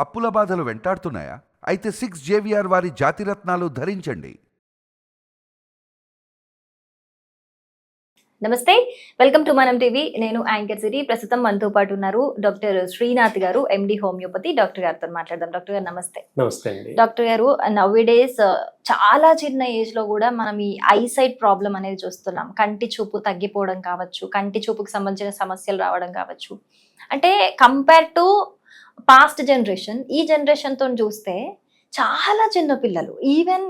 అప్పుల బాధలు వెంటాడుతున్నాయా? అయితే 6 జేవిఆర్ వారి జాతిరత్నాలు ధరించండి. నమస్తే, వెల్కమ్ టు మనం టీవీ. నేను యాంకర్ సిరి. ప్రస్తుతం మనతో పాటు ఉన్నారు డాక్టర్ శ్రీనాథ్ గారు, ఎండి హోమియోపతి. డాక్టర్ గారితో మాట్లాడదాం. డాక్టర్ గారు నమస్తే. నమస్తే అండి. డాక్టర్ గారు, నౌడేస్ చాలా చిన్న ఏజ్ లో కూడా మనం ఈ ఐసైట్ ప్రాబ్లం అనేది చూస్తున్నాం. కంటి చూపు తగ్గిపోవడం కావచ్చు, కంటి చూపుకి సంబంధించిన సమస్యలు రావడం కావచ్చు. అంటే కంపేర్ టు పాస్ట్ జనరేషన్, ఈ జనరేషన్ తో చూస్తే చాలా చిన్న పిల్లలు, ఈవెన్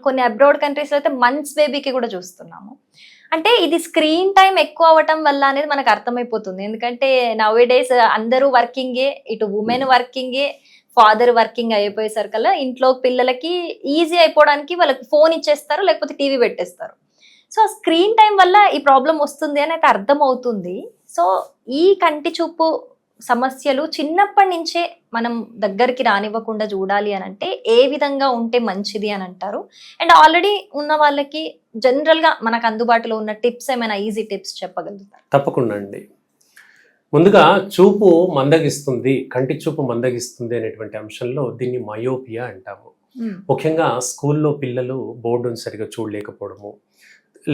కొన్ని అబ్రాడ్ కంట్రీస్ లో అయితే మంత్స్ బేబీకి కూడా చూస్తున్నాము. అంటే ఇది స్క్రీన్ టైం ఎక్కువ అవ్వటం వల్ల అనేది మనకు అర్థమైపోతుంది. ఎందుకంటే నౌడేస్ అందరూ వర్కింగే, ఇటు ఉమెన్ వర్కింగే, ఫాదర్ వర్కింగ్ అయిపోయేసరికల్లా ఇంట్లో పిల్లలకి ఈజీ అయిపోవడానికి వాళ్ళకి ఫోన్ ఇచ్చేస్తారు, లేకపోతే టీవీ పెట్టేస్తారు. సో ఆ స్క్రీన్ టైం వల్ల ఈ ప్రాబ్లం వస్తుంది అని అయితే అర్థం అవుతుంది. సో ఈ కంటి చూపు సమస్యలు చిన్నప్పటి నుంచే మనం దగ్గరికి రానివ్వకుండా చూడాలి అని అంటే ఏ విధంగా ఉంటే మంచిది అని అంటారు? అండ్ ఆల్రెడీ ఉన్న వాళ్ళకి జనరల్ గా మనకు అందుబాటులో ఉన్న టిప్స్, ఏమైనా ఈజీ టిప్స్ చెప్పగలుగుతారు? తప్పకుండా అండి. ముందుగా చూపు మందగిస్తుంది, కంటి చూపు మందగిస్తుంది అనేటువంటి అంశంలో దీన్ని మయోపియా అంటాము. ముఖ్యంగా స్కూల్లో పిల్లలు బోర్డును సరిగా చూడలేకపోవడము,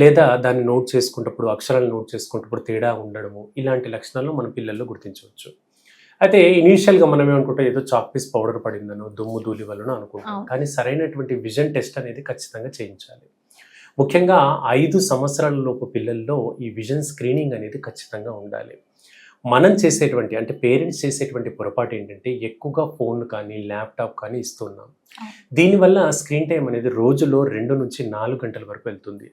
లేదా దాన్ని నోట్ చేసుకున్నప్పుడు, అక్షరాలు నోట్ చేసుకున్నప్పుడు తేడా ఉండడము, ఇలాంటి లక్షణాలు మన పిల్లల్లో గుర్తించవచ్చు. అయితే ఇనీషియల్గా మనం ఏమనుకుంటాం, ఏదో చాక్పీస్ పౌడర్ పడిందనో, దుమ్ము ధూళి వలన అనుకుంటాం. కానీ సరైనటువంటి విజన్ టెస్ట్ అనేది ఖచ్చితంగా చేయించాలి. ముఖ్యంగా 5 సంవత్సరాల లోపు పిల్లల్లో ఈ విజన్ స్క్రీనింగ్ అనేది ఖచ్చితంగా ఉండాలి. మనం చేసేటువంటి, అంటే పేరెంట్స్ చేసేటువంటి పొరపాటు ఏంటంటే, ఎక్కువగా ఫోన్ కానీ ల్యాప్టాప్ కానీ ఇస్తున్నాం. దీనివల్ల స్క్రీన్ టైం అనేది రోజులో 2 నుంచి 4 గంటల వరకు వెళ్తుంది.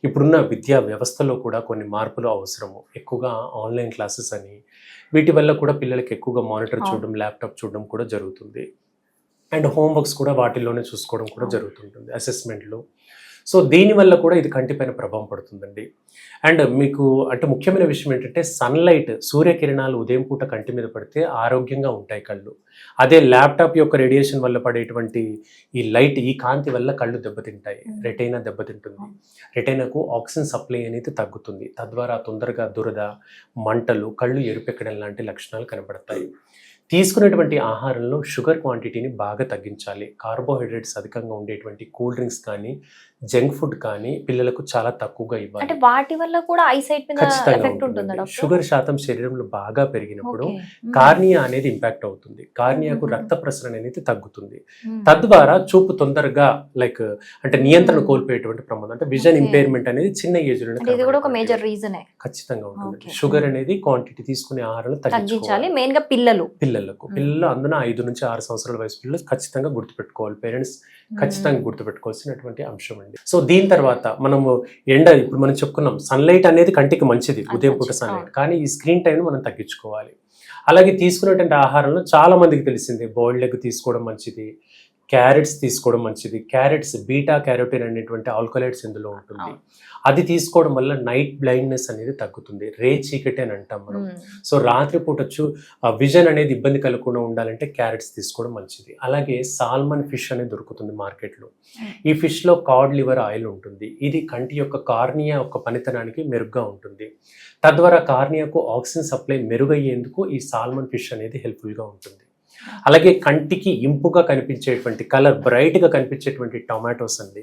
ఇప్పుడున్న విద్యా వ్యవస్థలో కూడా కొన్ని మార్పులు అవసరము. ఎక్కువగా ఆన్లైన్ క్లాసెస్ అని, వీటి వల్ల కూడా పిల్లలకి ఎక్కువగా మానిటర్ చూడడం, ల్యాప్టాప్ చూడడం కూడా జరుగుతుంది. అండ్ హోంవర్క్స్ కూడా వాటిల్లోనే చూసుకోవడం కూడా జరుగుతుంటుంది, అసెస్మెంట్లు. సో దీనివల్ల కూడా ఇది కంటిపైన ప్రభావం పడుతుందండి. అండ్ మీకు అంటే ముఖ్యమైన విషయం ఏంటంటే, సన్లైట్, సూర్యకిరణాలు ఉదయం పూట కంటి మీద పడితే ఆరోగ్యంగా ఉంటాయి కళ్ళు. అదే ల్యాప్టాప్ యొక్క రేడియేషన్ వల్ల పడేటువంటి ఈ లైట్, ఈ కాంతి వల్ల కళ్ళు దెబ్బతింటాయి, రెటైనా దెబ్బతింటుంది. రెటైనాకు ఆక్సిజన్ సప్లై అనేది తగ్గుతుంది. తద్వారా తొందరగా దురద, మంటలు, కళ్ళు ఎరుపెక్కడం లాంటి లక్షణాలు కనబడతాయి. తీసుకునేటువంటి ఆహారంలో షుగర్ క్వాంటిటీని బాగా తగ్గించాలి. కార్బోహైడ్రేట్స్ అధికంగా ఉండేటువంటి కూల్ డ్రింక్స్ కానీ, జంక్ ఫుడ్ కానీ పిల్లలకు చాలా తక్కువగా ఇవ్వాలి. అంటే వాటి వల్ల కూడా ఐసైట్ మీద ఎఫెక్ట్ ఉంటుందా డాక్టర్? షుగర్ శాతం శరీరంలో బాగా పెరిగినప్పుడు కార్నియా అనేది ఇంపాక్ట్ అవుతుంది. కార్నియాకు రక్త ప్రసరణ అనేది తగ్గుతుంది. తద్వారా చూపు తొందరగా అంటే నియంత్రణ కోల్పోయేటువంటి ప్రమాదం, అంటే విజన్ ఇంపైర్మెంట్ అనేది చిన్న ఏజ్ రీజన్ ఖచ్చితంగా ఉంటుంది. షుగర్ అనేది క్వాంటిటీ తీసుకునే ఆహారం తగ్గించాలి, మెయిన్ గా పిల్లలు అందున 5 నుంచి 6 సంవత్సరాల వయసు పిల్లలు ఖచ్చితంగా గుర్తుపెట్టుకోవాలి. పేరెంట్స్ ఖచ్చితంగా గుర్తుపెట్టుకోవాల్సినటువంటి అంశం అండి. సో దీని తర్వాత మనము ఇప్పుడు మనం చెప్పుకున్నాం, సన్లైట్ అనేది కంటికి మంచిది, ఉదయం పూట సన్లైట్. కానీ ఈ స్క్రీన్ టైం మనం తగ్గించుకోవాలి. అలాగే తీసుకునేటువంటి ఆహారంలో చాలా మందికి తెలిసింది, బాయిల్డ్ ఎగ్ తీసుకోవడం మంచిది, క్యారెట్స్ తీసుకోవడం మంచిది. క్యారెట్స్ బీటా క్యారోటిన్ అనేటువంటి ఆల్కలైడ్స్ ఇందులో ఉంటుంది. అది తీసుకోవడం వల్ల నైట్ బ్లైండ్నెస్ అనేది తగ్గుతుంది. రే చీకటి అని అంటాం మనం. సో రాత్రిపూట విజన్ అనేది ఇబ్బంది కలగకుండా ఉండాలంటే క్యారెట్స్ తీసుకోవడం మంచిది. అలాగే సాల్మన్ ఫిష్ అనేది దొరుకుతుంది మార్కెట్లో. ఈ ఫిష్లో కాడ్ లివర్ ఆయిల్ ఉంటుంది. ఇది కంటి యొక్క కార్నియా యొక్క పనితనానికి మెరుగ్గా ఉంటుంది. తద్వారా కార్నియాకు ఆక్సిజన్ సప్లై మెరుగయ్యేందుకు ఈ సాల్మన్ ఫిష్ అనేది హెల్ప్ఫుల్గా ఉంటుంది. అలాగే కంటికి ఇంపుగా కనిపించేటువంటి, కలర్ బ్రైట్గా కనిపించేటువంటి టొమాటోస్ అండి.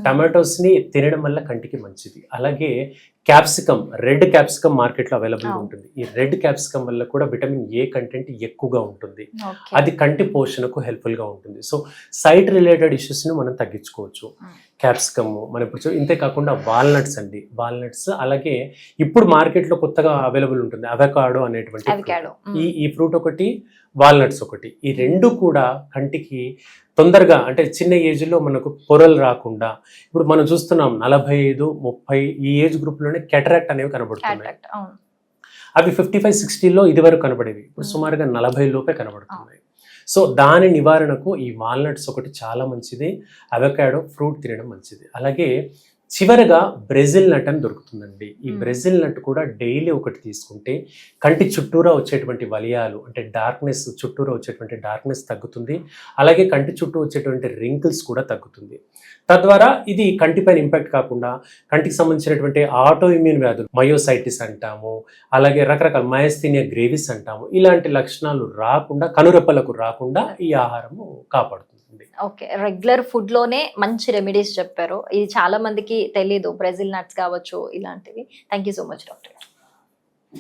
టమాటోస్ని తినడం వల్ల కంటికి మంచిది. అలాగే క్యాప్సికమ్, రెడ్ క్యాప్సికమ్ మార్కెట్లో అవైలబుల్గా ఉంటుంది. ఈ రెడ్ క్యాప్సికమ్ వల్ల కూడా విటమిన్ ఏ కంటెంట్ ఎక్కువగా ఉంటుంది. అది కంటి పోషణకు హెల్ప్ఫుల్గా ఉంటుంది. సో సైట్ రిలేటెడ్ ఇష్యూస్ని మనం తగ్గించుకోవచ్చు. క్యాప్సికమ్ మనం ఇప్పుడు ఇంతే కాకుండా వాల్నట్స్ అండి, వాల్నట్స్. అలాగే ఇప్పుడు మార్కెట్లో కొత్తగా అవైలబుల్ ఉంటుంది అవకాడో అనేటువంటి ఈ ఫ్రూట్ ఒకటి, వాల్నట్స్ ఒకటి. ఈ రెండు కూడా కంటికి తొందరగా, అంటే చిన్న ఏజ్లో మనకు పొరలు రాకుండా, ఇప్పుడు మనం చూస్తున్నాం 45, 30 ఈ ఏజ్ గ్రూప్లోనే కెటరాక్ట్ అనేవి కనబడుతున్నాయి. అవి 55-60లో ఇది వరకు కనబడేవి, ఇప్పుడు సుమారుగా 40 లోపే కనబడుతున్నాయి. సో దాని నివారణకు ఈ వాల్నట్స్ ఒకటి చాలా మంచిది, అవకాడో ఫ్రూట్ తినడం మంచిది. అలాగే చివరగా బ్రెజిల్ నట్ అని దొరుకుతుందండి. ఈ Hmm. బ్రెజిల్ నట్ కూడా డైలీ ఒకటి తీసుకుంటే కంటి చుట్టూరా వచ్చేటువంటి వలయాలు అంటే డార్క్నెస్, చుట్టూరా వచ్చేటువంటి డార్క్నెస్ తగ్గుతుంది. అలాగే కంటి చుట్టూ వచ్చేటువంటి రింకిల్స్ కూడా తగ్గుతుంది. తద్వారా ఇది కంటిపైన ఇంపాక్ట్ కాకుండా కంటికి సంబంధించినటువంటి ఆటో ఇమ్యూన్ వ్యాధులు, మయోసైటిస్ అంటాము, అలాగే రకరకాల మయస్థీనియా గ్రేవిస్ అంటాము, ఇలాంటి లక్షణాలు రాకుండా, కనురెప్పలకు రాకుండా ఈ ఆహారము కాపాడుతుంది. ఓకే, రెగ్యులర్ ఫుడ్ లోనే మంచి రెమెడీస్ చెప్పారు. ఇది చాలా మందికి తెలియదు, బ్రెజిల్ నట్స్ కావచ్చు ఇలాంటివి. Thank you so much doctor.